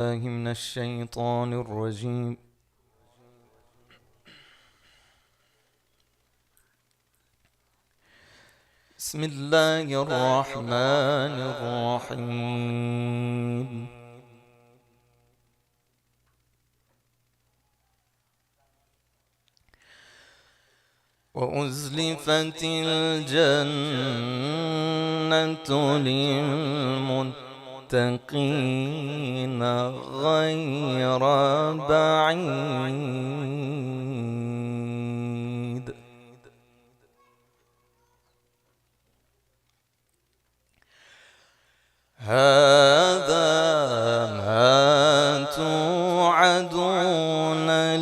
من الشيطان الرجيم. بسم الله الرحمن الرحيم. وأزلفت الجنة للمتقين غير بعيد. هذا ما توعدون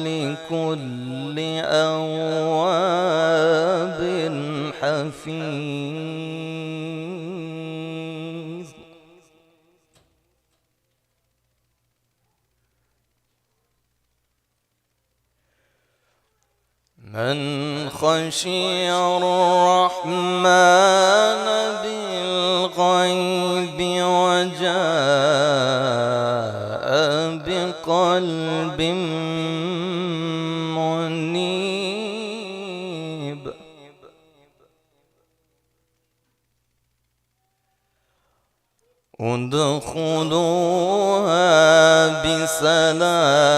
لكل أواب حفيظ. من خشي الرحمن بالغيب وجاء بقلب منيب. ادخلوها بسلام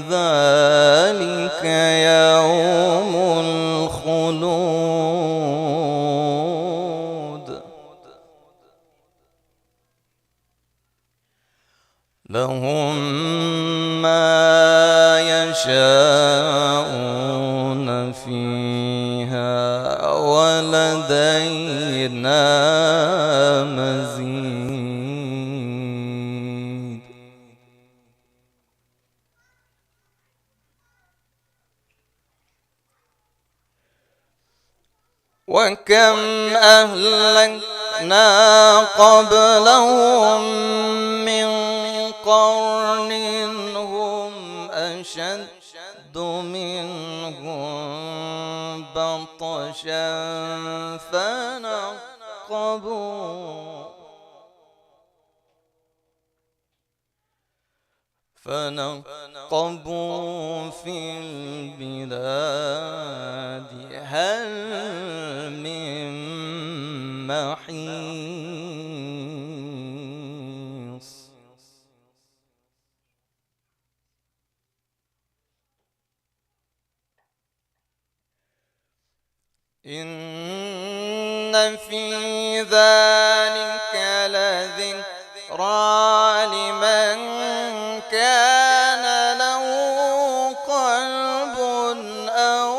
ذلك يوم الخلود. لهم ما يشاءون فيها ولدينا مزيد. وكم أهلكنا قبلهم من قرن هم أشد منهم بطشا فنقبوا في البلاد هل من محيص. إن في ذلك لذكرى لمن كان له قلب أو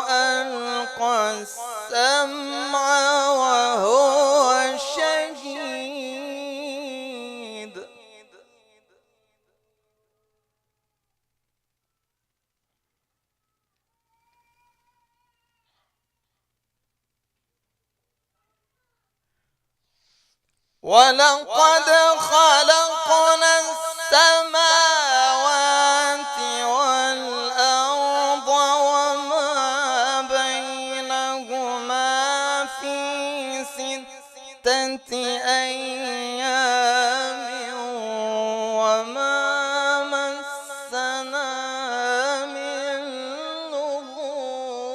ألقى السمع وهو شهيد. ولقد خلقنا السماوات والأرض وما بينهما في 6 أيام وما مسنا من لغوب.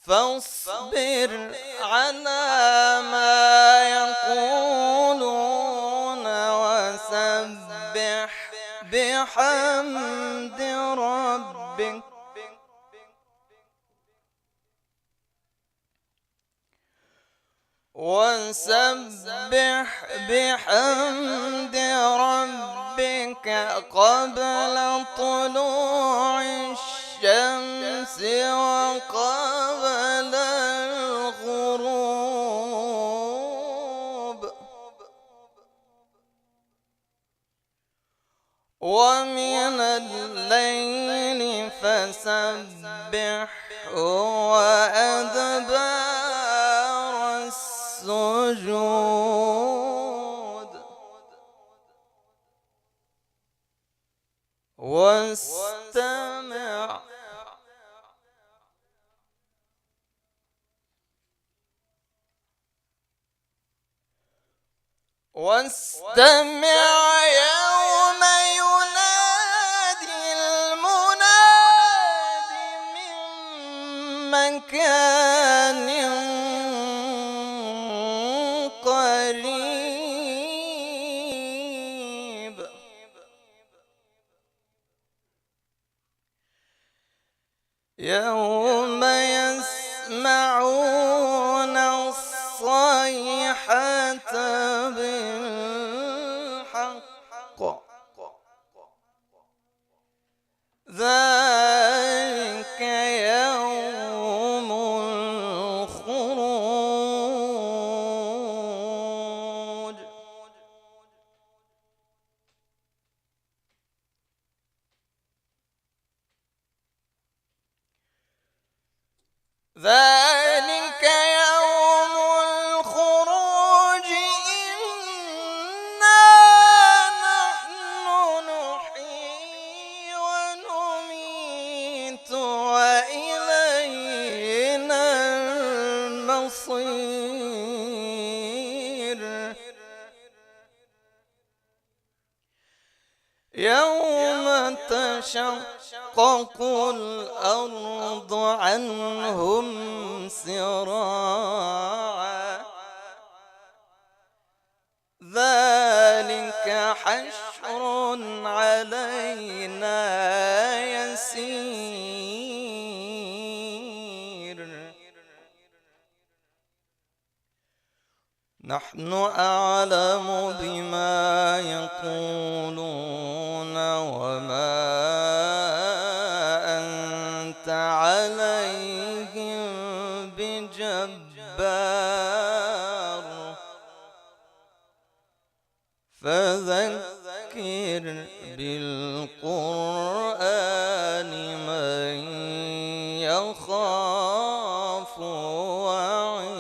فاصبر على ما يقولون وسبح بحمد ربك قبل طلوع الشمس وقبل الغروب ومن الليل فسبحه وأدبار السجود واستمع واستمع يوم ينادي المناد من مكان قريب يوم يسمعون الصيحة بالحق ذلك يوم الخروج ذلك يوم الخروج إنا نحن نحيي ونميت وإلينا المصير يوم تشقق الأرض عنهم سراعا ذلك حشر علينا يسير نحن أعلم بما يقولون وما أنت عليهم بجبار فذكر بالقرآن من يخاف وعيد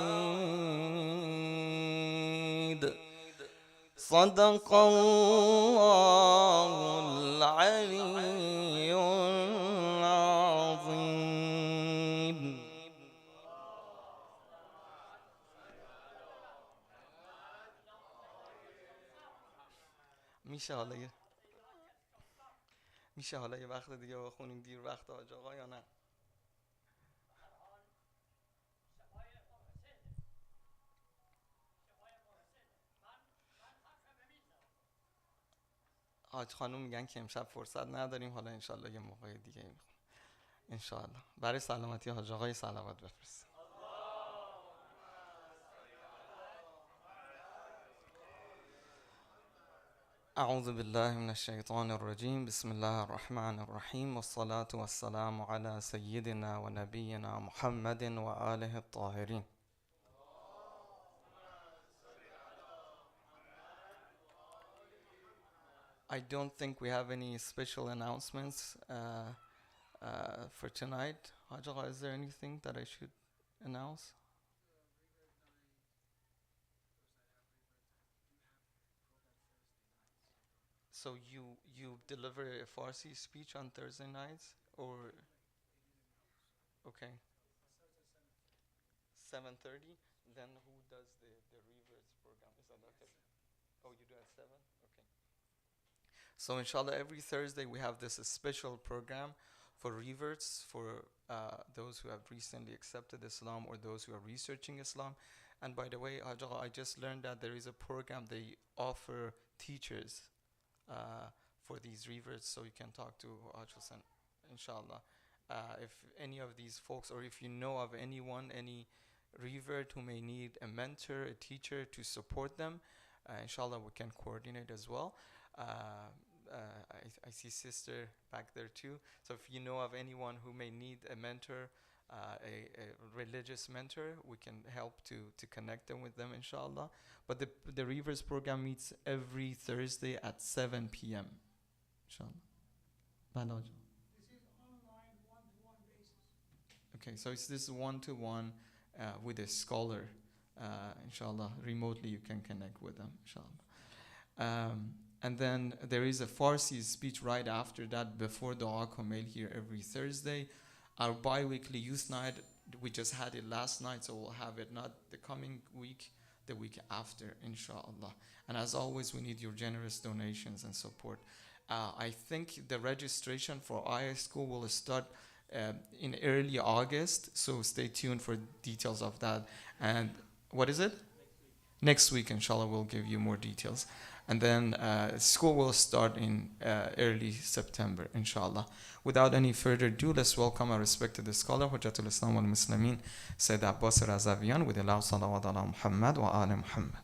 صدق الله العلي العظيم. میشه حالا یه وقت دیگه بخونیم دیر وقت حاج آقا یا نه؟ حاج خانم میگن که امشب فرصت نداریم، حالا انشالله یه موقع دیگه میخونیم انشالله. برای سلامتی حاج آقای صلوات بفرست. أعوذ بالله من الشيطان الرجيم بسم الله الرحمن الرحيم والصلاة والسلام على سيدنا ونبينا محمد وآله الطاهرين. I don't think we have any special announcements for tonight. Hajj, is there anything that I should announce? So you deliver a Farsi speech on Thursday nights, or okay, 7:30. Then who does the reverse program? Is that okay? Oh, you do at 7. Okay. So inshallah, every Thursday we have this special program for reverts, for those who have recently accepted Islam or those who are researching Islam. And by the way, Ajah, I just learned that there is a program they offer teachers for these reverts, so you can talk to Hajj Hussain, inshallah. If any of these folks, or if you know of anyone, any revert who may need a mentor, a teacher to support them, inshallah we can coordinate as well. I see sister back there too. So if you know of anyone who may need a mentor, a religious mentor, we can help to connect them with them, inshallah. But the Reverse program meets every Thursday at 7 p.m. Inshallah. This is online one-to-one basis. Okay, so it's this one-to-one with a scholar. Inshallah, remotely you can connect with them, inshallah. And then there is a Farsi speech right after that, before Dua Kumail here every Thursday. Our bi-weekly youth night, we just had it last night, so we'll have it not the coming week, the week after, inshallah. And as always, we need your generous donations and support. I think the registration for IA school will start in early August, so stay tuned for details of that. And what is it? Next week, inshallah, we'll give you more details. And then school will start in early September, inshallah. Without any further ado, let's welcome our respected scholar, Hujjatul Islam wal Muslimin, Sayyid Abbas Razavian, with Allah salawat ala Muhammad wa ala Muhammad.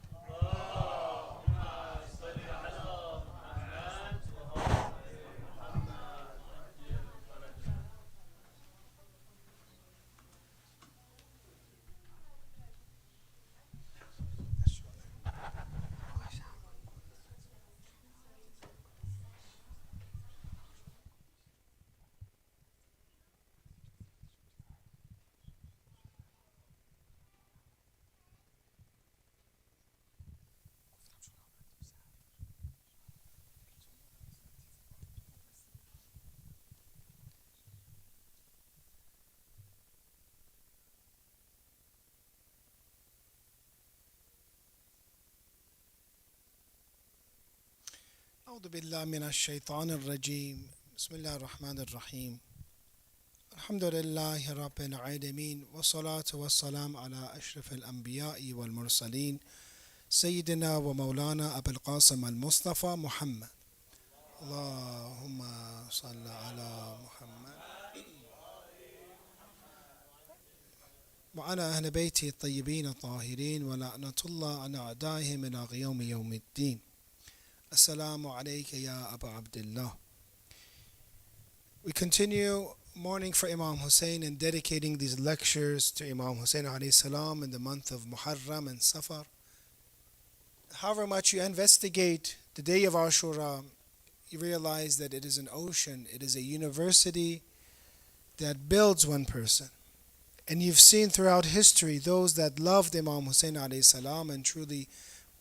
أعوذ بالله من الشيطان الرجيم بسم الله الرحمن الرحيم الحمد لله رب العالمين والصلاة والسلام على أشرف الأنبياء والمرسلين سيدنا ومولانا أبي القاسم المصطفى محمد اللهم صل على محمد وعلى أهل بيته الطيبين الطاهرين ولعنة الله على أعدائهم إلى يوم الدين. Assalamu alayka ya Abu Abdullah. We continue mourning for Imam Hussein and dedicating these lectures to Imam Hussein alayhi salam in the month of Muharram and Safar. However much you investigate the day of Ashura, you realize that it is an ocean, it is a university that builds one person. And you've seen throughout history those that loved Imam Hussein alayhi salam and truly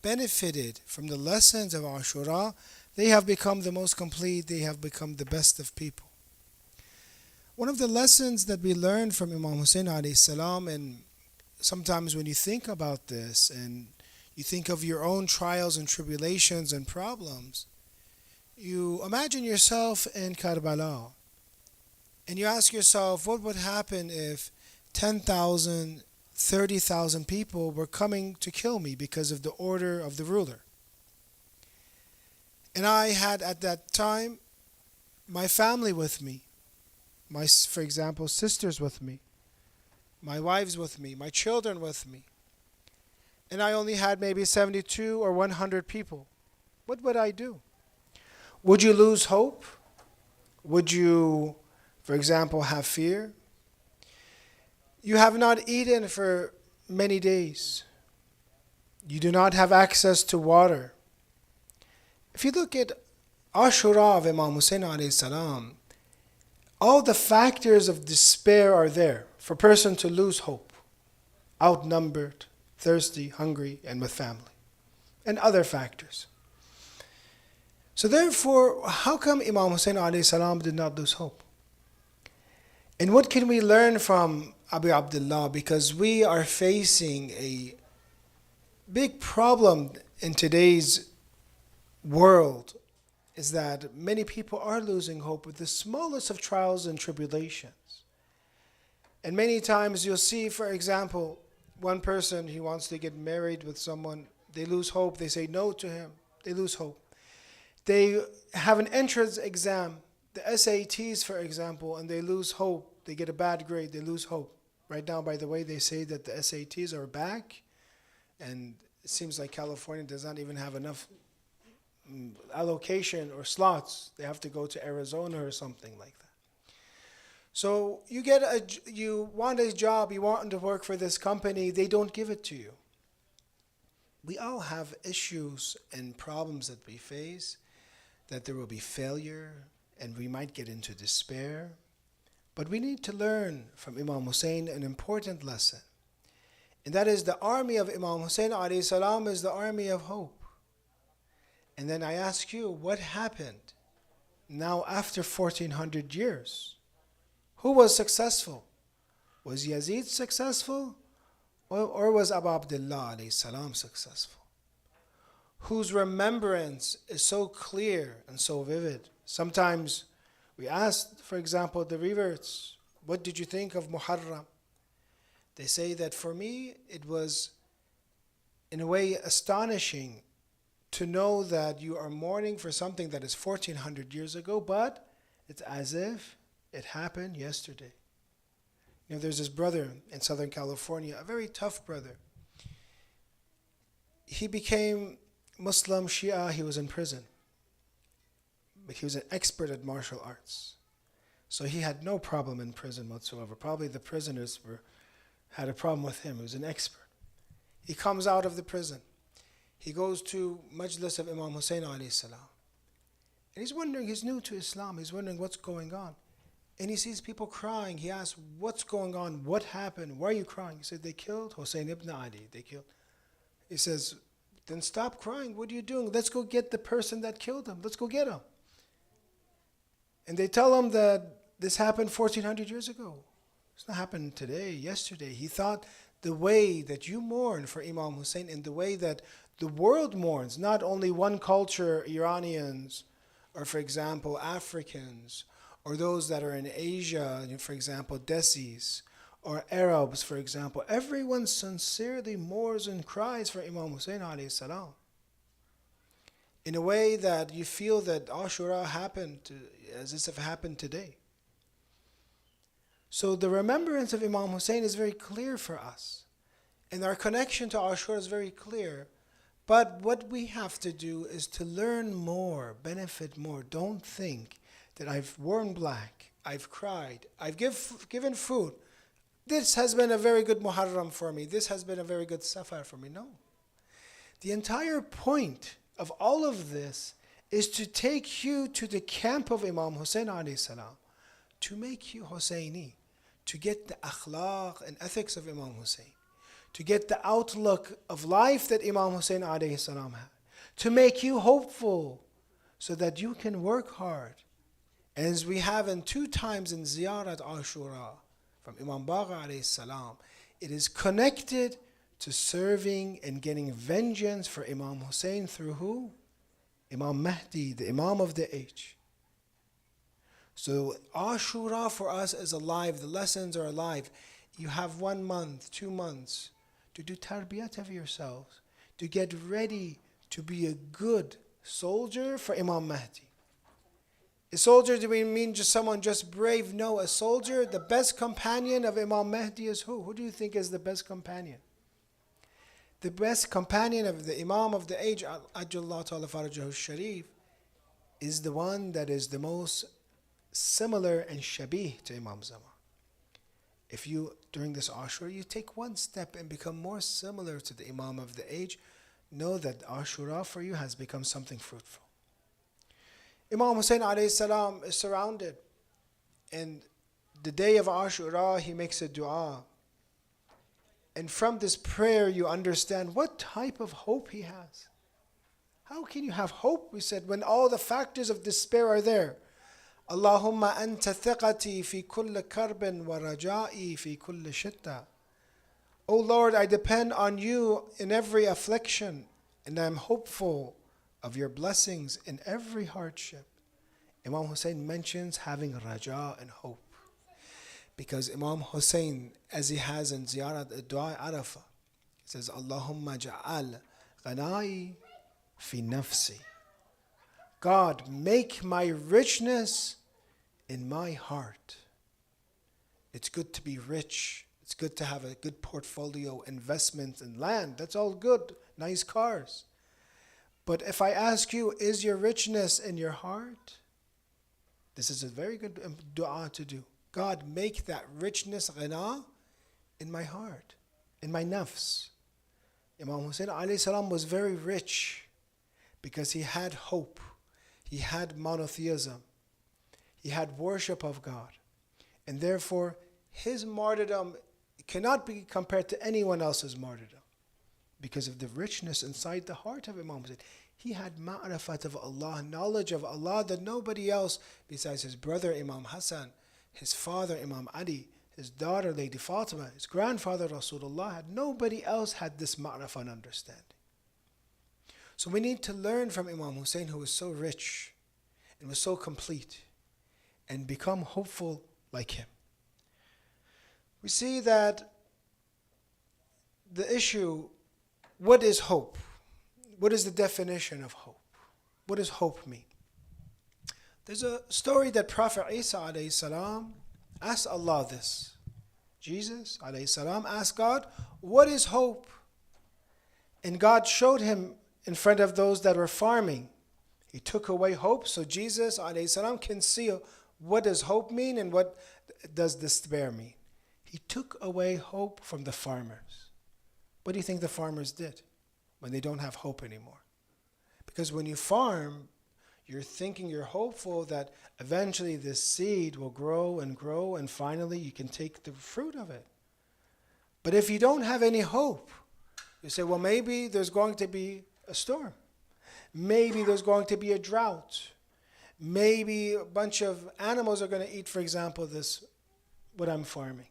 benefited from the lessons of Ashura, they have become the most complete, they have become the best of people. One of the lessons that we learned from Imam Hussein alayhi salam, and sometimes when you think about this and you think of your own trials and tribulations and problems, you imagine yourself in Karbala and you ask yourself, what would happen if 10,000 30,000 people were coming to kill me because of the order of the ruler? And I had at that time my family with me, my, for example, sisters with me, my wives with me, my children with me, and I only had maybe 72 or 100 people. What would I do? Would you lose hope? Would you, for example, have fear? You have not eaten for many days. You do not have access to water. If you look at Ashura of Imam Hussein alayhi salam, all the factors of despair are there for a person to lose hope. Outnumbered, thirsty, hungry, and with family. And other factors. So therefore, how come Imam Hussein alayhi salam did not lose hope? And what can we learn from Abu Abdullah? Because we are facing a big problem in today's world, is that many people are losing hope with the smallest of trials and tribulations. And many times you'll see, for example, one person, he wants to get married with someone, they lose hope, they say no to him, they lose hope. They have an entrance exam, the SATs for example, and they lose hope. They get a bad grade, they lose hope. Right now, by the way, they say that the SATs are back, and it seems like California does not even have enough allocation or slots. They have to go to Arizona or something like that. So you want a job, you want to work for this company, they don't give it to you. We all have issues and problems that we face, that there will be failure, and we might get into despair. But we need to learn from Imam Hussein an important lesson. And that is the army of Imam Hussein alayhi salam is the army of hope. And then I ask you, what happened now after 1400 years? Who was successful? Was Yazid successful? Or was Abu Abdullah alayhi salam successful? Whose remembrance is so clear and so vivid. Sometimes we ask, for example, the reverts, what did you think of Muharram? They say that for me, it was in a way astonishing to know that you are mourning for something that is 1400 years ago, but it's as if it happened yesterday. You know, there's this brother in Southern California, a very tough brother. He became Muslim Shia, he was in prison. But he was an expert at martial arts. So he had no problem in prison whatsoever. Probably the prisoners had a problem with him. He was an expert. He comes out of the prison. He goes to Majlis of Imam Hussein alayhi salam. And he's wondering, he's new to Islam, he's wondering what's going on. And he sees people crying. He asks, what's going on? What happened? Why are you crying? He said, they killed Hussein ibn Ali. They killed. He says, then stop crying. What are you doing? Let's go get the person that killed him. Let's go get him. And they tell him that this happened 1400 years ago. It's not happening today, yesterday. He thought the way that you mourn for Imam Hussein and the way that the world mourns, not only one culture, Iranians, or for example, Africans, or those that are in Asia, for example, Desis, or Arabs, for example. Everyone sincerely mourns and cries for Imam Hussein alayhi salam. In a way that you feel that Ashura happened as if it happened today. So the remembrance of Imam Hussein is very clear for us. And our connection to Ashura is very clear. But what we have to do is to learn more, benefit more. Don't think that I've worn black, I've cried, I've given food. This has been a very good Muharram for me. This has been a very good Safar for me. No. The entire point of all of this is to take you to the camp of Imam Hussein alayhi salam, to make you Husseini, to get the akhlaq and ethics of Imam Hussein, to get the outlook of life that Imam Hussein alayhi salam had, to make you hopeful so that you can work hard. As we have in 2 times in Ziyarat Ashura from Imam Bagha alayhi salam, it is connected to serving and getting vengeance for Imam Hussein through who? Imam Mahdi, the Imam of the age. So Ashura for us is alive, the lessons are alive. You have 1 month, 2 months to do tarbiyat of yourselves, to get ready to be a good soldier for Imam Mahdi. A soldier, do we mean just someone just brave? No, a soldier, the best companion of Imam Mahdi is who? Who do you think is the best companion? The best companion of the Imam of the age, Ajjallahu Ta'ala Farajahu Sharif, is the one that is the most similar and shabih to Imam Zaman. If you, during this Ashura, you take 1 step and become more similar to the Imam of the age, know that Ashura for you has become something fruitful. Imam Hussein alayhi salam is surrounded, and the day of Ashura he makes a dua, and from this prayer you understand what type of hope he has. How can you have hope, we said, when all the factors of despair are there? Allahumma anta thiqati fi kulli karbin wa raja'i fi kulli shitta. O Lord, I depend on you in every affliction, and I am hopeful of your blessings in every hardship. Imam Hussein mentions having raja and hope. Because Imam Hussein, as he has in Ziyarat Dua Arafah, he says, Allahumma ja'al ghanai fi nafsi. God, make my richness in my heart. It's good to be rich. It's good to have a good portfolio, investments in land. That's all good. Nice cars. But if I ask you, is your richness in your heart? This is a very good dua to do. God, make that richness, ghina, in my heart, in my nafs. Imam Hussein alayhi salam was very rich because he had hope. He had monotheism. He had worship of God. And therefore, his martyrdom cannot be compared to anyone else's martyrdom because of the richness inside the heart of Imam Hussein. He had ma'rifat of Allah, knowledge of Allah that nobody else besides his brother Imam Hassan, his father Imam Ali, his daughter, Lady Fatima, his grandfather, Rasulullah, had nobody else had this ma'rifah and understanding. So we need to learn from Imam Hussein, who was so rich and was so complete, and become hopeful like him. We see that the issue, what is hope? What is the definition of hope? What does hope mean? There's a story that Prophet Isa alayhi salam asked Allah this. Jesus alayhi salam asked God, what is hope? And God showed him in front of those that were farming. He took away hope, so Jesus alayhi salam can see what does hope mean and what does despair mean. He took away hope from the farmers. What do you think the farmers did when they don't have hope anymore? Because when you farm, you're thinking, you're hopeful that eventually this seed will grow and finally you can take the fruit of it. But if you don't have any hope, you say, well, maybe there's going to be a storm. Maybe there's going to be a drought. Maybe a bunch of animals are going to eat, for example, what I'm farming.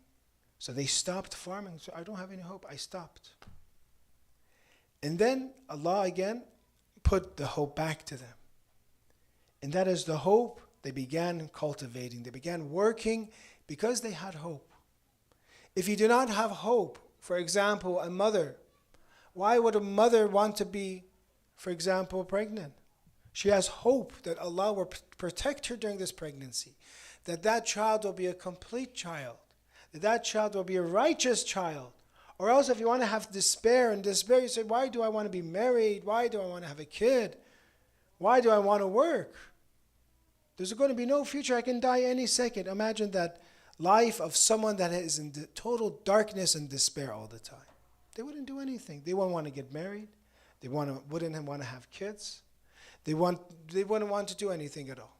So they stopped farming. So I don't have any hope. I stopped. And then Allah again put the hope back to them. And that is the hope they began cultivating. They began working because they had hope. If you do not have hope, for example, a mother, why would a mother want to be, for example, pregnant? She has hope that Allah will protect her during this pregnancy, that that child will be a complete child, that that child will be a righteous child. Or else if you want to have despair, you say, why do I want to be married? Why do I want to have a kid? Why do I want to work? There's going to be no future. I can die any second. Imagine that life of someone that is in total darkness and despair all the time. They wouldn't do anything. They wouldn't want to get married. They wouldn't want to have kids. They wouldn't want to do anything at all.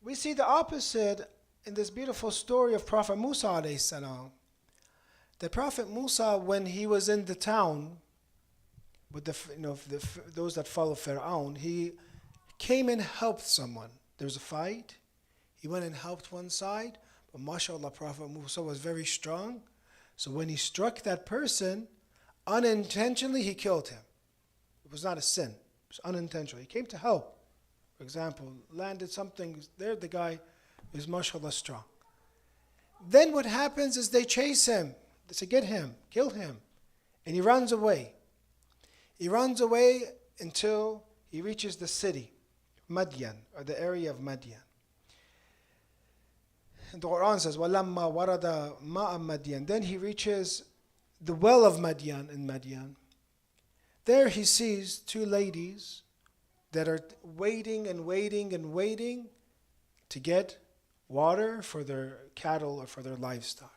We see the opposite in this beautiful story of Prophet Musa alayhi salam. The Prophet Musa, when he was in the town with those that follow Pharaoh, he came and helped someone. There was a fight. He went and helped one side. But mashallah, Prophet Musa was very strong. So when he struck that person, unintentionally he killed him. It was not a sin. It was unintentional. He came to help. For example, landed something there. The guy is mashallah strong. Then what happens is they chase him. They say, get him, kill him. And he runs away. He runs away until he reaches the city, Madian, or the area of Madian. And the Quran says, وَلَمَّا وَرَدَ مَاءَ مَدْيَنَ. Then he reaches the well of Madian in Madian. There he sees two ladies that are waiting to get water for their cattle or for their livestock.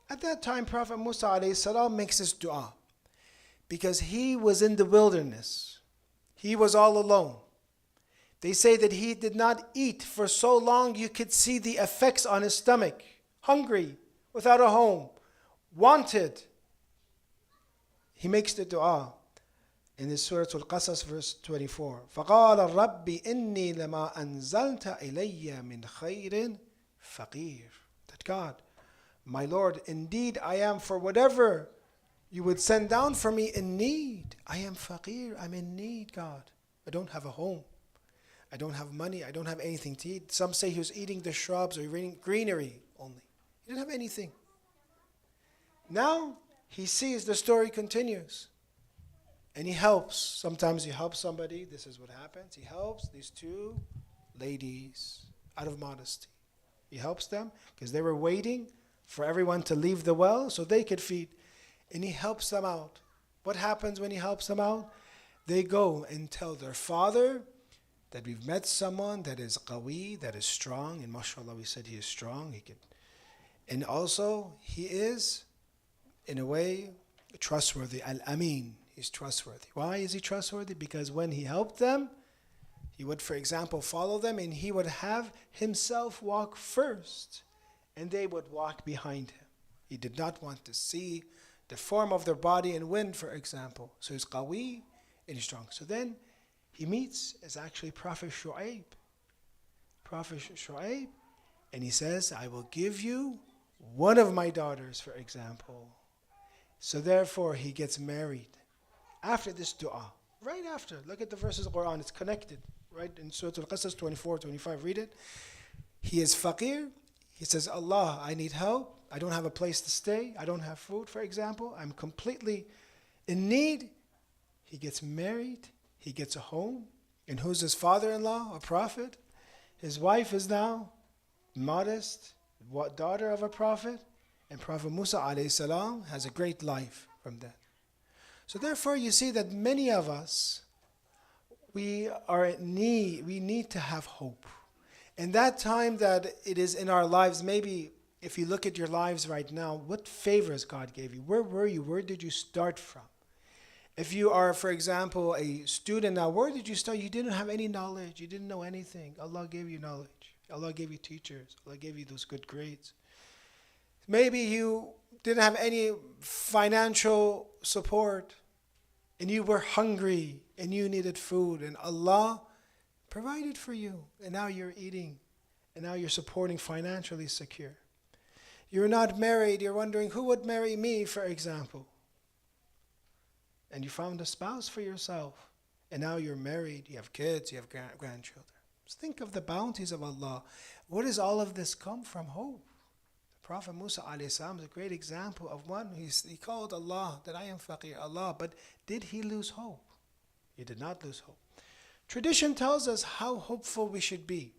At that time, Prophet Musa alayhi salam makes this dua because he was in the wilderness. He was all alone. They say that he did not eat for so long you could see the effects on his stomach. Hungry, without a home, wanted. He makes the dua in the Surah Al-Qasas verse 24. فَقَالَ الرَّبِّ إِنِّي لَمَا أَنزَلْتَ إِلَيَّ مِنْ خَيْرٍ فَقِيرٌ. That God, my Lord, indeed I am for whatever you would send down for me in need. I am faqir, I'm in need, God. I don't have a home. I don't have money. I don't have anything to eat. Some say he was eating the shrubs or eating greenery only. He didn't have anything. Now he sees the story continues. And he helps. Sometimes he helps somebody. This is what happens. He helps these two ladies out of modesty. He helps them because they were waiting for everyone to leave the well so they could feed. And he helps them out. What happens when he helps them out? They go and tell their father that we've met someone that is qawi, that is strong. And mashallah, we said he is strong. And also, he is, in a way, trustworthy. Al-Amin. He's trustworthy. Why is he trustworthy? Because when he helped them, he would, for example, follow them and he would have himself walk first and they would walk behind him. He did not want to see the form of their body and wind, for example. So he's qawi and he's strong. So then he meets is actually Prophet Shu'aib. Prophet Shu'aib, and he says, I will give you one of my daughters, for example. So therefore, he gets married. After this dua, right after, look at the verses of the Quran, it's connected, right? In Surah Al-Qasas 24, 25, read it. He is faqir. He says, Allah, I need help. I don't have a place to stay. I don't have food, for example. I'm completely in need. He gets married. He gets a home. And who's his father-in-law? A prophet. His wife is now modest, daughter of a prophet. And Prophet Musa alayhi salam has a great life from that. So therefore you see that many of us, we need to have hope. And that time that it is in our lives, maybe if you look at your lives right now, what favors God gave you? Where were you? Where did you start from? If you are, for example, a student now, where did you start? You didn't have any knowledge. You didn't know anything. Allah gave you knowledge. Allah gave you teachers. Allah gave you those good grades. Maybe you didn't have any financial support and you were hungry and you needed food and Allah provided for you, and now you're eating, and now you're supporting, financially secure. You're not married, you're wondering who would marry me, for example. And you found a spouse for yourself, and now you're married, you have kids, you have grandchildren. Just think of the bounties of Allah. Where does all of this come from? Hope. The Prophet Musa alayhi salam is a great example of one. He called Allah that I am faqir, Allah, but did he lose hope? He did not lose hope. Tradition tells us how hopeful we should be.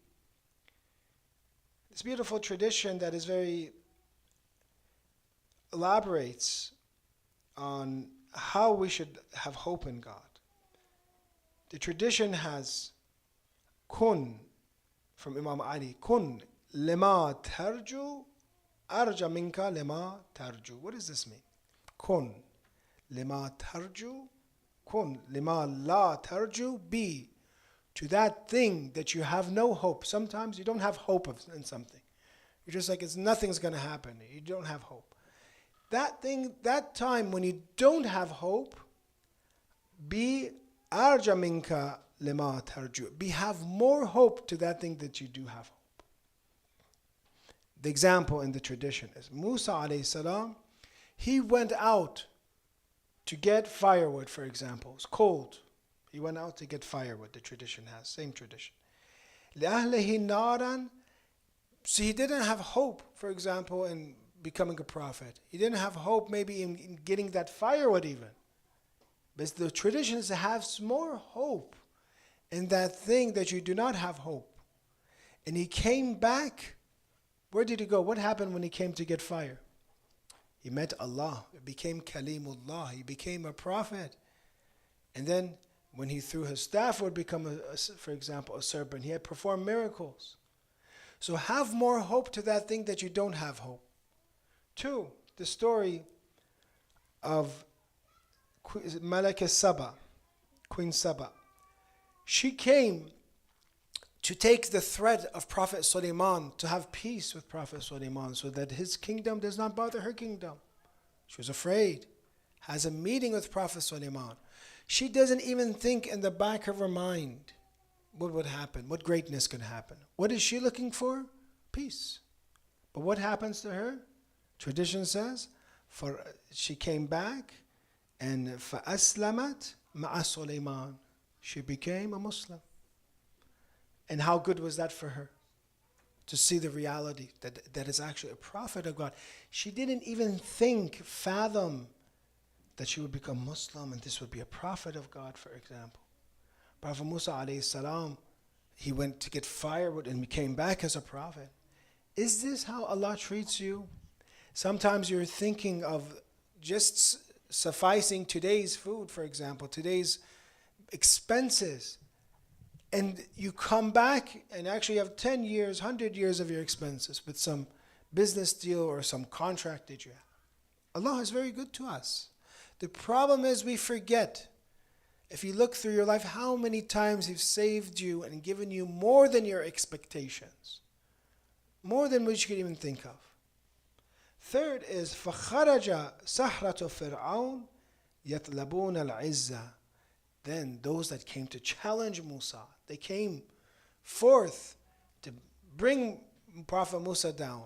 This beautiful tradition that is very elaborates on how we should have hope in God. The tradition has kun from Imam Ali. Kun lima tarju arja minka lima tarju. What does this mean? Kun lima tarju, kun lima la tarju, be to that thing that you have no hope. Sometimes you don't have hope in something. You're just like, nothing's going to happen. You don't have hope. That thing, that time when you don't have hope, be arja minka lima tarju. Be have more hope to that thing that you do have hope. The example in the tradition is Musa alayhi salam, he went out to get firewood, for example. It's cold. He went out to get firewood, the tradition has, same tradition. لِأَهْلِهِ نَارًا. So he didn't have hope, for example, in becoming a prophet. He didn't have hope maybe in getting that firewood even. But the tradition is to have more hope in that thing that you do not have hope. And he came back. Where did he go? What happened when he came to get fire? He met Allah. He became Kalimullah. He became a prophet. And then when he threw his staff, would become, for example, a serpent. He had performed miracles. So have more hope to that thing that you don't have hope. 2, the story of Malaka Saba, Queen Saba. She came to take the thread of Prophet Sulaiman, to have peace with Prophet Sulaiman, so that his kingdom does not bother her kingdom. She was afraid. Has a meeting with Prophet Sulaiman. She doesn't even think in the back of her mind what would happen, what greatness could happen. What is she looking for? Peace. But what happens to her? Tradition says, she came back and فَأَسْلَمَتْ مَعَ سُلَيْمَانَ. She became a Muslim. And how good was that for her? To see the reality that is actually a prophet of God. She didn't even fathom that she would become Muslim and this would be a prophet of God, for example. Prophet Musa alayhi salam, he went to get firewood and he came back as a prophet. Is this how Allah treats you? Sometimes you're thinking of just sufficing today's food, for example, today's expenses. And you come back and actually have 10 years, 100 years of your expenses with some business deal or some contract that you have. Allah is very good to us. The problem is we forget. If you look through your life, how many times He's saved you and given you more than your expectations. More than what you could even think of. Third is فَخَرَجَ سَحْرَةُ فِرْعَوْنَ يَطْلَبُونَ الْعِزَّةِ. Then those that came to challenge Musa, they came forth to bring Prophet Musa down.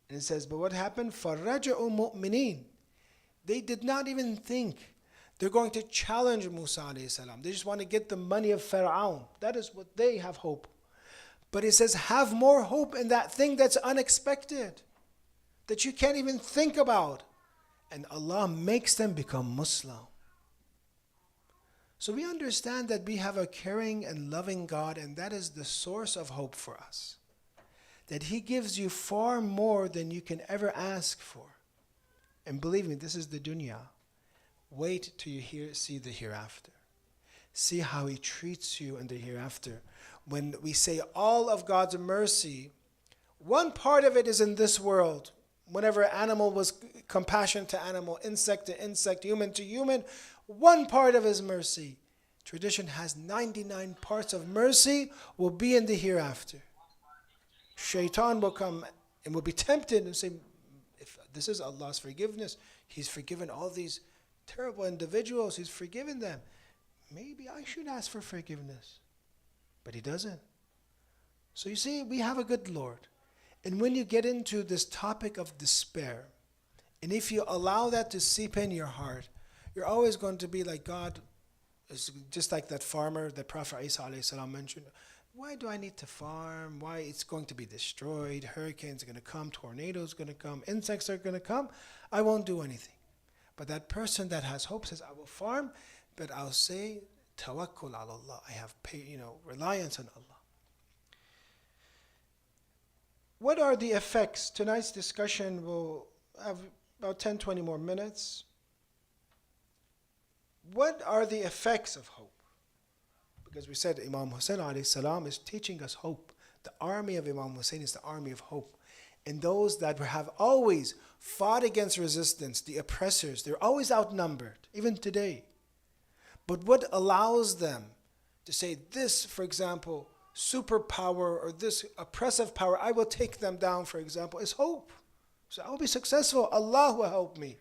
And it says, but what happened? فَرَجَعُوا مُؤْمِنِينَ. They did not even think they're going to challenge Musa alayhi salam. They just want to get the money of Pharaoh. That is what they have hope. But it says, have more hope in that thing that's unexpected, that you can't even think about. And Allah makes them become Muslim. So we understand that we have a caring and loving God, and that is the source of hope for us. That He gives you far more than you can ever ask for. And believe me, this is the dunya. Wait till you see the hereafter. See how He treats you in the hereafter. When we say all of God's mercy, one part of it is in this world. Whenever animal was compassion to animal, insect to insect, human to human, one part of His mercy. Tradition has 99 parts of mercy will be in the hereafter. Shaitan will come and will be tempted and say, if this is Allah's forgiveness, He's forgiven all these terrible individuals, He's forgiven them. Maybe I should ask for forgiveness. But He doesn't. So you see, we have a good Lord. And when you get into this topic of despair, and if you allow that to seep in your heart, you're always going to be like God, is just like that farmer that Prophet Isa alayhi salam mentioned. Why do I need to farm? Why it's going to be destroyed? Hurricanes are going to come, tornadoes are going to come, insects are going to come. I won't do anything. But that person that has hope says, I will farm, but I'll say, tawakkul ala Allah. I have reliance on Allah. What are the effects? Tonight's discussion will have about 10-20 more minutes. What are the effects of hope? Because we said Imam Hussein alayhi salam is teaching us hope. The army of Imam Hussein is the army of hope. And those that have always fought against resistance, the oppressors, they're always outnumbered, even today. But what allows them to say this, for example, superpower or this oppressive power, I will take them down, for example, is hope. So I will be successful. Allah will help me.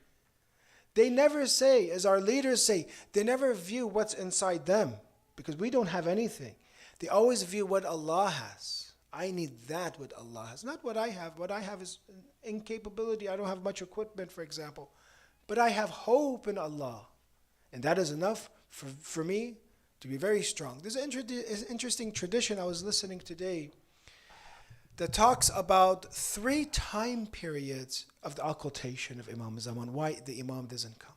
They never say, as our leaders say, they never view what's inside them because we don't have anything. They always view what Allah has. I need that what Allah has, not what I have. What I have is incapability. I don't have much equipment, for example. But I have hope in Allah. And that is enough for me to be very strong. There's an interesting tradition I was listening today that talks about 3 time periods of the occultation of Imam Zaman, why the Imam doesn't come.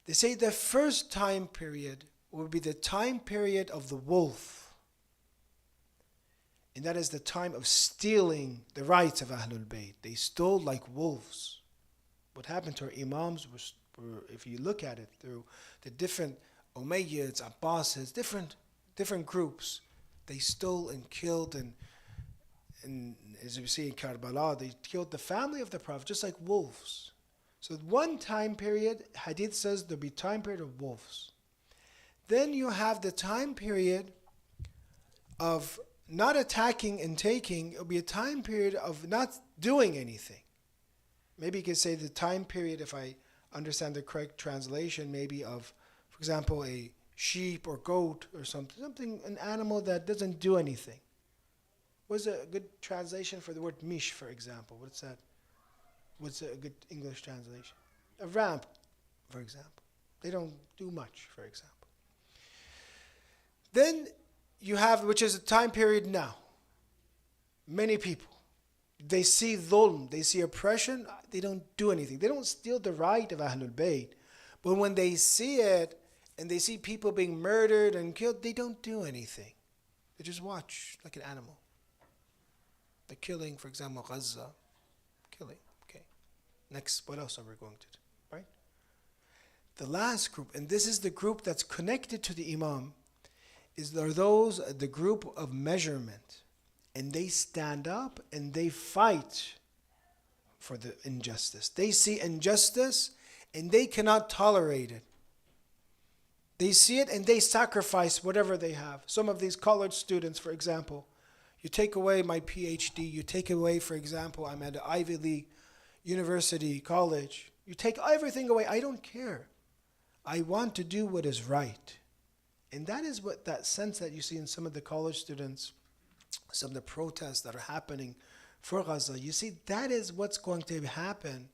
They say the first time period will be the time period of the wolf. And that is the time of stealing the rights of Ahlul Bayt. They stole like wolves. What happened to our Imams was, if you look at it through the different Umayyads, Abbasids, different groups, they stole and killed, and as we see in Karbala, they killed the family of the Prophet just like wolves. So one time period, Hadith says there'll be time period of wolves. Then you have the time period of not attacking and taking. It'll be a time period of not doing anything. Maybe you could say the time period, if I understand the correct translation, maybe of, for example, a sheep or goat or something, an animal that doesn't do anything. What's a good translation for the word mish, for example? What's that? What's a good English translation? A ram, for example. They don't do much, for example. Then you have, which is a time period now. Many people, they see dhulm, they see oppression, they don't do anything. They don't steal the right of Ahlul Bayt. But when they see it, and they see people being murdered and killed, they don't do anything. They just watch like an animal. The killing, for example, Gaza, killing. Okay. Next, what else are we going to do? Right? The last group, and this is the group that's connected to the Imam, are those, the group of measurement. And they stand up and they fight for the injustice. They see injustice and they cannot tolerate it. They see it and they sacrifice whatever they have. Some of these college students, for example, you take away my PhD, you take away, for example, I'm at an Ivy League university, college. You take everything away. I don't care. I want to do what is right. And that is what that sense that you see in some of the college students, some of the protests that are happening for Gaza. You see, that is what's going to happen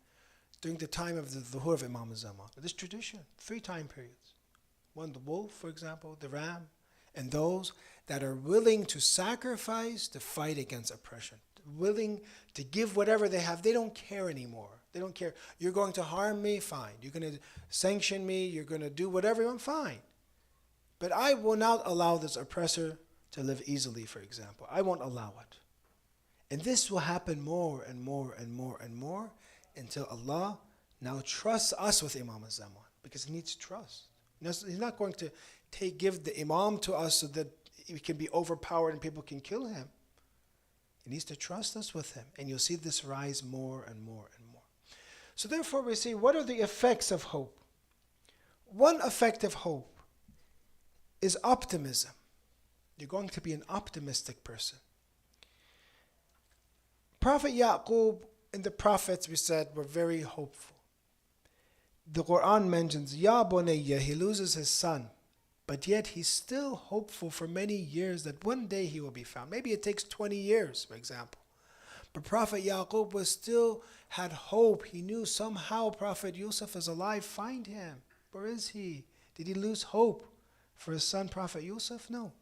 during the time of the Dhuhr of Imam al-Zaman. This tradition, 3 time periods. One, the wolf, for example, the ram, and those that are willing to sacrifice to fight against oppression, willing to give whatever they have. They don't care anymore. They don't care. You're going to harm me? Fine. You're going to sanction me? You're going to do whatever you want? Fine. But I will not allow this oppressor to live easily, for example. I won't allow it. And this will happen more and more and more and more until Allah now trusts us with Imam al-Zaman, because He needs trust. He's not going to give the Imam to us so that he can be overpowered and people can kill him. He needs to trust us with him. And you'll see this rise more and more and more. So therefore we see, what are the effects of hope? One effect of hope is optimism. You're going to be an optimistic person. Prophet Yaqub and the prophets, we said, were very hopeful. The Quran mentions, Ya Bunayya, he loses his son, but yet he's still hopeful for many years that one day he will be found. Maybe it takes 20 years, for example. But Prophet Yaqub had hope. He knew somehow Prophet Yusuf is alive. Find him. Where is he? Did he lose hope for his son, Prophet Yusuf? No.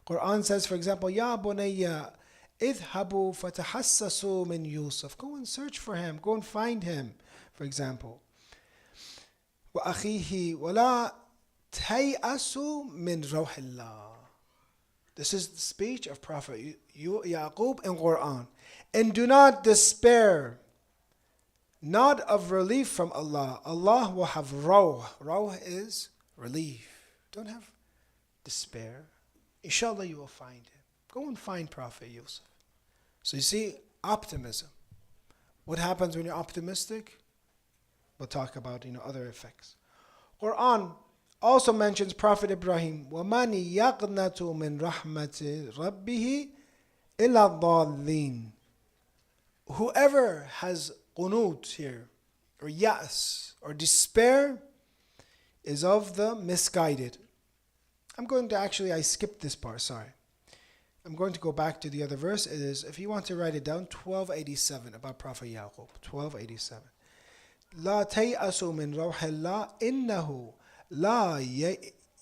Quran says, for example, Ya Bunayya, idhabu fatahassasu min Yusuf. Go and search for him. Go and find him, for example. وَأَخِيهِ وَلَا تَيْأَسُوا مِنْ رَوْحِ اللَّهِ. This is the speech of Prophet Yaqub in Quran. And do not despair, not of relief from Allah. Allah will have rawh. Rawh is relief. Don't have despair. Inshallah you will find him. Go and find Prophet Yusuf. So you see, optimism. What happens when you're optimistic? We'll talk about other effects. Quran also mentions Prophet Ibrahim. وَمَنِ يَقْنَتُ مِنْ رَحْمَةِ رَبِّهِ إِلَّا الضَّالِّينَ. Whoever has qunut here, or yas, or despair, is of the misguided. I skipped this part, sorry. I'm going to go back to the other verse. It is, if you want to write it down, 1287 about Prophet Yaqub. 1287. لا تيأسوا من روح الله إنه لا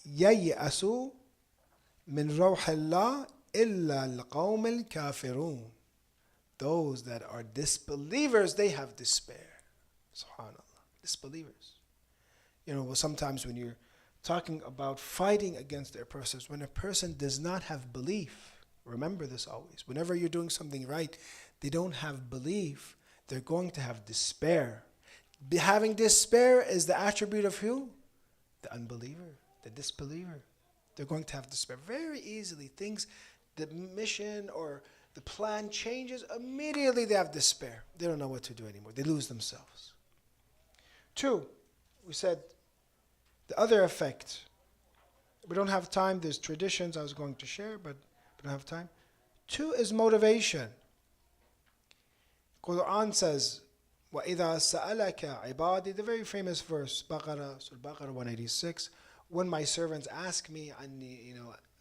ييأس من روح الله إلا القوم الكافرون. Those that are disbelievers, they have despair. SubhanAllah. Disbelievers. Sometimes when you're talking about fighting against their persons, when a person does not have belief, remember this always. Whenever you're doing something right, they don't have belief, they're going to have despair. Having despair is the attribute of who? The unbeliever, the disbeliever. They're going to have despair very easily. The mission or the plan changes, immediately they have despair. They don't know what to do anymore. They lose themselves. 2, we said the other effect. We don't have time. There's traditions I was going to share, but we don't have time. 2 is motivation. Quran says, وَإِذَا سَأَلَكَ عِبَادِي, the very famous verse, Surah Baqarah 186, when my servants ask me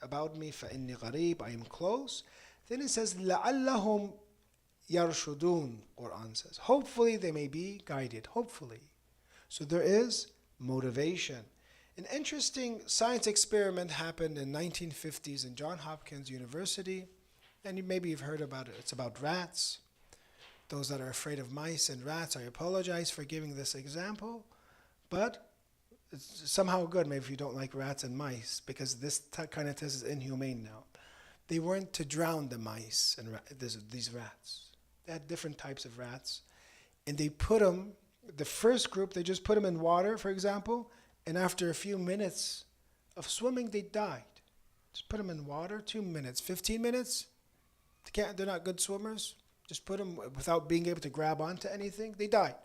about me, فَإِنِّي قَرِيب, I am close. Then it says, لَعَلَّهُمْ يَرْشُدُونَ, Quran says. Hopefully they may be guided, hopefully. So there is motivation. An interesting science experiment happened in 1950s in Johns Hopkins University, and maybe you've heard about it. It's about rats. Those that are afraid of mice and rats, I apologize for giving this example, but it's somehow good maybe if you don't like rats and mice, because this kind of test is inhumane now. They weren't to drown the mice and these rats. They had different types of rats, and they put them, the first group, they just put them in water, for example, and after a few minutes of swimming, they died. Just put them in water, 2 minutes, 15 minutes, they're not good swimmers. Just put them without being able to grab onto anything, they died.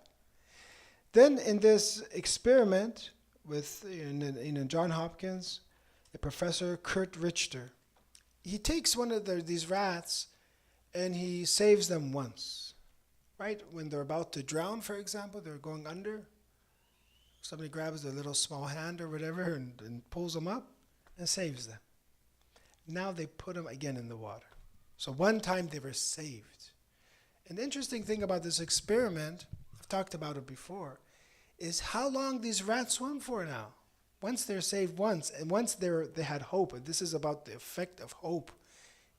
Then in this experiment in Johns Hopkins, the professor Kurt Richter, he takes one of these rats and he saves them once. Right? When they're about to drown, for example, they're going under, somebody grabs their little small hand or whatever and pulls them up and saves them. Now they put them again in the water. So one time they were saved. And the interesting thing about this experiment, I've talked about it before, is how long these rats swim for now. Once they're saved once, and once they had hope, and this is about the effect of hope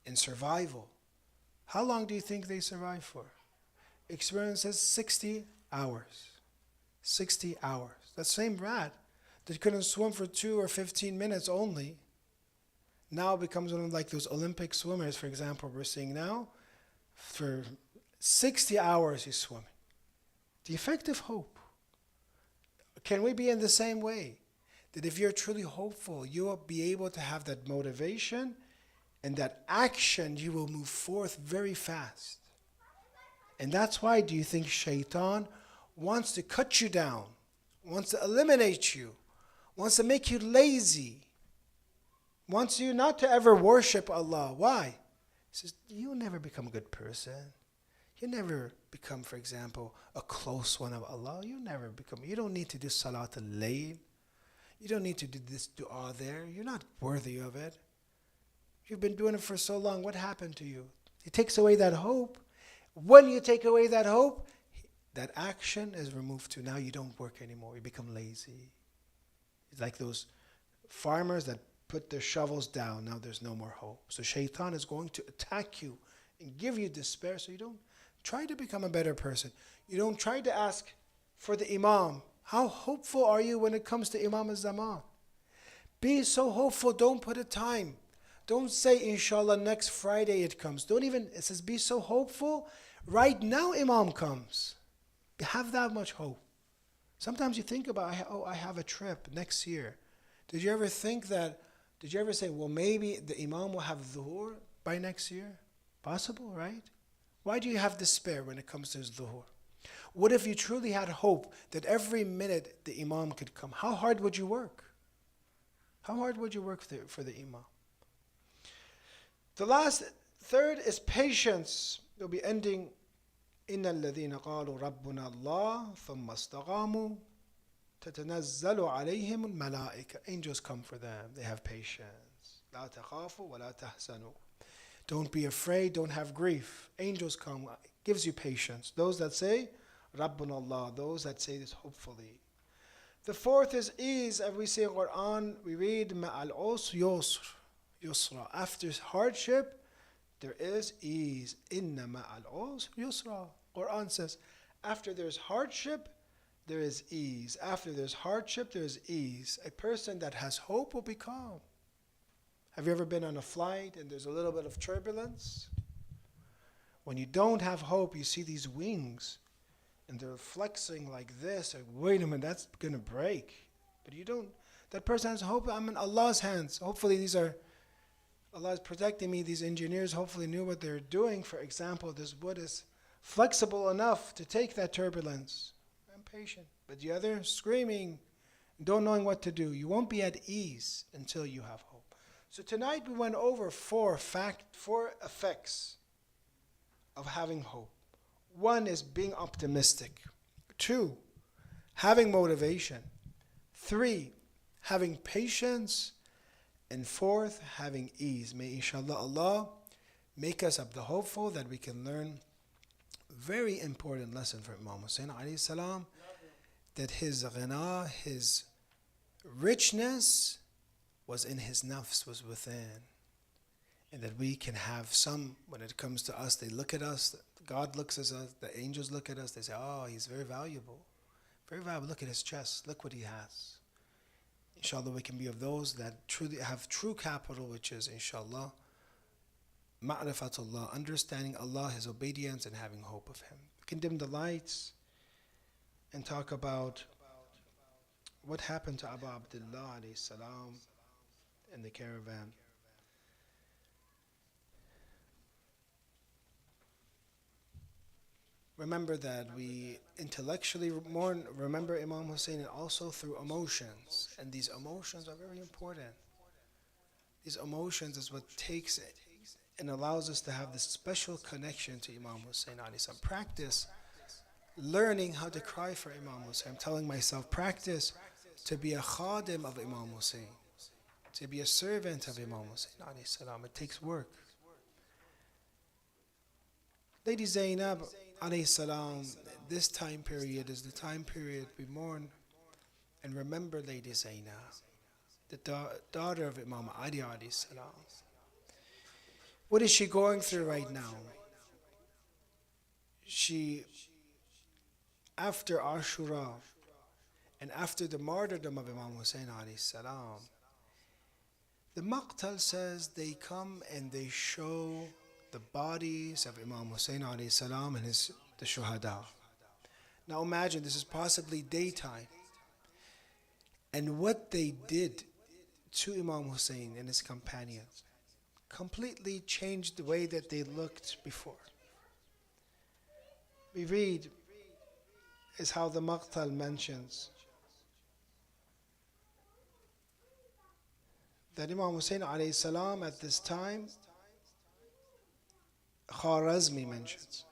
in survival. How long do you think they survive for? Experience says 60 hours. 60 hours. That same rat that couldn't swim for 2 or 15 minutes only now becomes one of like those Olympic swimmers, for example, we're seeing now. For 60 hours he's swimming. The effect of hope. Can we be in the same way? That if you're truly hopeful, you will be able to have that motivation and that action, you will move forth very fast. And that's why do you think Shaitan wants to cut you down, wants to eliminate you, wants to make you lazy, wants you not to ever worship Allah. Why? He says, you'll never become a good person. You never become, for example, a close one of Allah. You don't need to do Salat al-Layl. You don't need to do this dua there. You're not worthy of it. You've been doing it for so long. What happened to you? He takes away that hope. When you take away that hope, that action is removed too. Now you don't work anymore. You become lazy. It's like those farmers that put their shovels down. Now there's no more hope. So Shaitan is going to attack you and give you despair, so you don't try to become a better person. You don't try to ask for the Imam. How hopeful are you when it comes to Imam al-Zaman? Be so hopeful. Don't put a time. Don't say, inshallah, next Friday it comes. It says, be so hopeful. Right now Imam comes. Have that much hope. Sometimes you think about, I have a trip next year. Did you ever say, well, maybe the Imam will have Dhuhr by next year? Possible, right? Why do you have despair when it comes to Dhuhr? What if you truly had hope that every minute the Imam could come? How hard would you work? How hard would you work for the Imam? The third is patience. We'll be ending. إِنَّ الَّذِينَ قَالُوا رَبُّنَا اللَّهُ ثُمَّ اسْتَقَامُوا تَتَنَزَّلُ عَلَيْهِمُ الْمَلَائِكَةُ. Angels come for them. They have patience. لَا تَخَافُوا وَلَا تَحْزَنُوا. Don't be afraid. Don't have grief. Angels come. Gives you patience. Those that say, Rabbuna Allah. Those that say this hopefully. The fourth is ease. As we say in Quran, we read, مَعَ الْعُسْرِ يُسْرًا. After hardship, there is ease. إِنَّ مَعَ الْعُسْرِ يُسْرًا. Quran says, after there's hardship, there is ease. After there's hardship, there is ease. A person that has hope will be calm. Have you ever been on a flight and there's a little bit of turbulence? When you don't have hope, you see these wings and they're flexing like this. Like, wait a minute, that's going to break. But you don't. That person has hope. I'm in Allah's hands. Hopefully Allah is protecting me. These engineers hopefully knew what they're doing. For example, this wood is flexible enough to take that turbulence. I'm patient. But the other, screaming, don't knowing what to do. You won't be at ease until you have hope. So tonight we went over four effects of having hope. One is being optimistic. 2, having motivation. 3, having patience. And 4th, having ease. May inshallah Allah make us of the hopeful that we can learn very important lesson from Imam Hussein alayhi salam, that his ghina, his richness was in his nafs, was within. And that we can have some, when it comes to us, they look at us, God looks at us, the angels look at us, they say, oh, he's very valuable. Very valuable. Look at his chest. Look what he has. Inshallah, we can be of those that truly have true capital, which is, inshallah, ma'rifatullah, understanding Allah, His obedience, and having hope of Him. We can dim the lights and talk about what happened to Abu Abdullah alayhi salam in the caravan. Remember that we intellectually remember Imam Hussein, and also through emotions. And these emotions are very important. These emotions is what takes it and allows us to have this special connection to Imam Hussein alayhi salam. Practice learning how to cry for Imam Hussein. I'm telling myself, practice to be a khadim of Imam Hussein, to be a servant of Imam Hussein alayhi salam. It takes work. Lady Zainab alayhi salam, this time period is the time period we mourn and remember Lady Zainab, the daughter of Imam Ali alayhi salam. What is she going through right now? She, after Ashura and after the martyrdom of Imam Hussein alayhi salam, the Maqtal says they come and they show the bodies of Imam Hussein alayhi salam and the Shuhada. Now imagine this is possibly daytime. And what they did to Imam Hussein and his companions completely changed the way that they looked before. We read is how the Maqtal mentions that Imam Hussein alayhi salam at this time, Kharazmi mentions,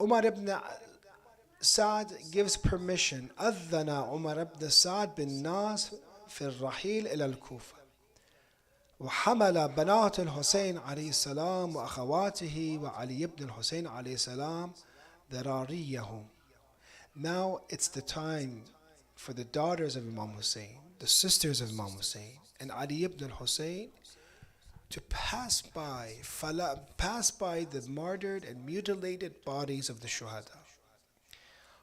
Umar ibn Sa'd gives permission. أذن عمر بن سعد بالناس في الرحيل إلى الكوفة وحمل بنات الحسين عليه السلام وأخواته وعلي بن الحسين عليه السلام ذراريهم. Now it's the time for the daughters of Imam Hussein, the sisters of Imam Hussein, and Ali ibn al-Hussein to pass by the martyred and mutilated bodies of the Shuhada.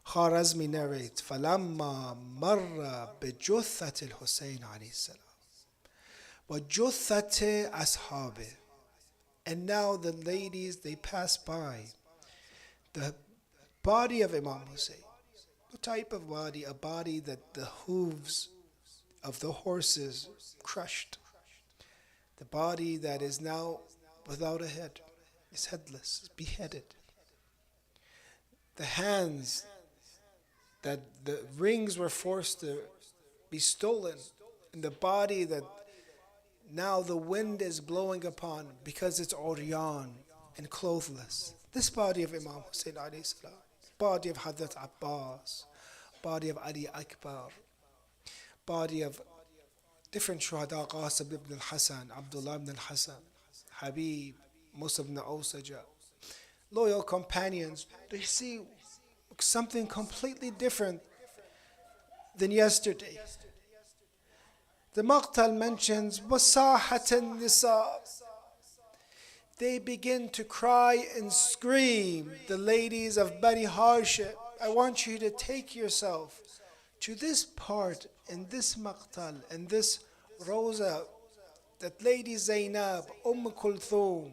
Kharazmi narrates, فَلَمَّا مَرَّ بِجُثَّةِ الْحُسَيْنِ عَلَيْهِ السَّلَامِ وَجُثَّةِ أَصْحَابِهِ. And now the ladies, they pass by the body of Imam Hussein. What type of body? A body that the hooves of the horses crushed. The body that is now without a head, is headless, is beheaded. The hands that the rings were forced to be stolen, and the body that now the wind is blowing upon because it's uryan and clothless. This body of Imam Hussein alayhi salam, body of Hazrat Abbas, body of Ali Akbar, body of different shuhada, Qasim ibn al-Hasan, Abdullah ibn al-Hasan, Habib, Musa ibn Awsaja, loyal companions. They see something completely different than yesterday. The Maqtal mentions وَصَاحَةَ النِّسَاء. They begin to cry and scream, the ladies of Bani Hashim. I want you to take yourself to this part in this Maqtal and this Rosa that Lady Zainab, Kulthum,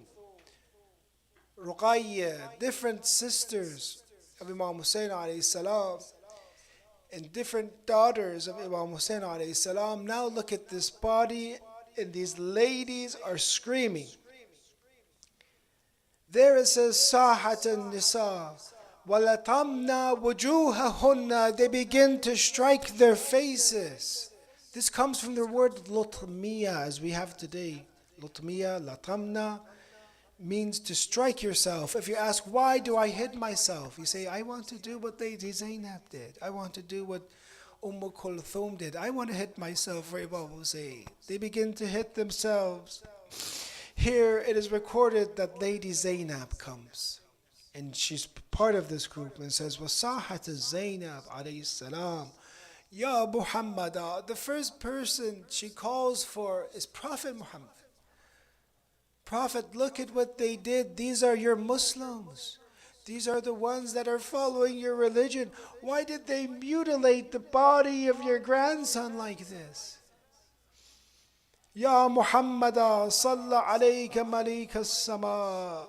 Ruqayya, different sisters of Imam Hussein alayhi salam and different daughters of Imam Hussein alayhi salam now look at this body and these ladies are screaming. There it says Sahat al-Nisa وَلَطَمْنَا وُجُوهَهُنَّ. They begin to strike their faces. This comes from the word lutmiya as we have today. Lutmiya, latamna means to strike yourself. If you ask, why do I hit myself? You say, I want to do what Lady Zainab did. I want to do what Kulthum did. I want to hit myself for Imam Hussein. They begin to hit themselves. Here it is recorded that Lady Zainab comes. And she's part of this group and says, وَصَاحَةَ Zainab alayhi salam, Ya Muhammada. The first person she calls for is Prophet Muhammad. Prophet, look at what they did. These are your Muslims. These are the ones that are following your religion. Why did they mutilate the body of your grandson like this? Ya Muhammada, Salla alayka malika as-sama.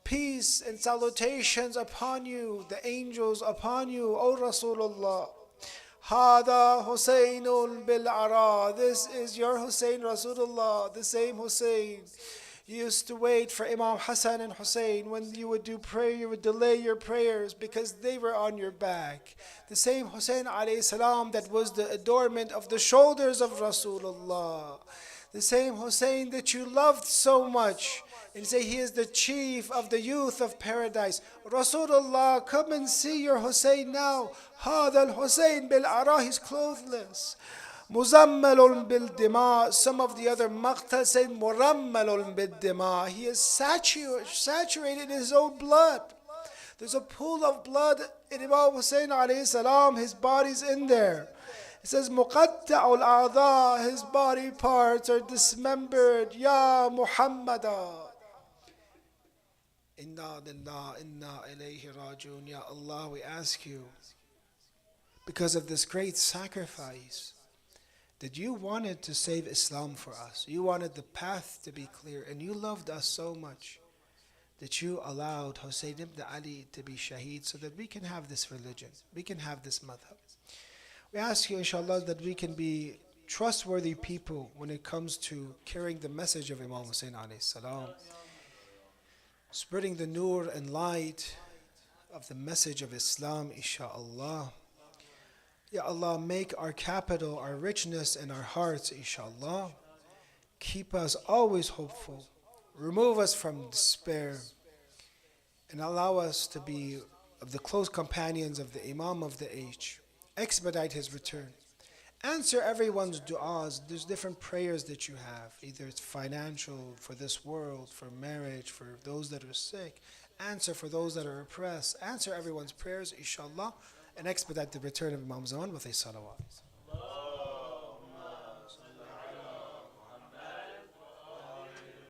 Peace and salutations upon you, the angels upon you, O Rasulullah. Hada Husaynun bil Ara. This is your Hussein, Rasulullah, the same Hussein. You used to wait for Imam Hassan and Hussein. When you would do prayer, you would delay your prayers because they were on your back. The same Hussein alayhi salam that was the adornment of the shoulders of Rasulullah. The same Hussein that you loved so much. And say he is the chief of the youth of paradise. Rasulullah, come and see your Hussein now. Hada al-Hussein bil-Ara, he's clothless. مزمل بالدماء. Some of the other maqta said مرمل بالدماء. He is saturated in his own blood. There's a pool of blood in Imam Hussein alayhi salam. His body's in there. It says مقطع الأعضاء. His body parts are dismembered. Ya Muhammada. Inna lillah, inna ilayhi rajiun. Ya Allah, we ask you, because of this great sacrifice, that you wanted to save Islam for us. You wanted the path to be clear, and you loved us so much that you allowed Hussein ibn Ali to be shaheed so that we can have this religion, we can have this madhab. We ask you, inshallah, that we can be trustworthy people when it comes to carrying the message of Imam Hussein alayhi salam, spreading the nur and light of the message of Islam, inshallah. Ya Allah, make our capital, our richness in our hearts, inshallah. Keep us always hopeful. Remove us from despair. And allow us to be of the close companions of the Imam of the age. Expedite his return. Answer everyone's du'as. There's different prayers that you have. Either it's financial, for this world, for marriage, for those that are sick. Answer for those that are oppressed. Answer everyone's prayers, inshallah. And expedite the return of Imam Zaman with a salawat.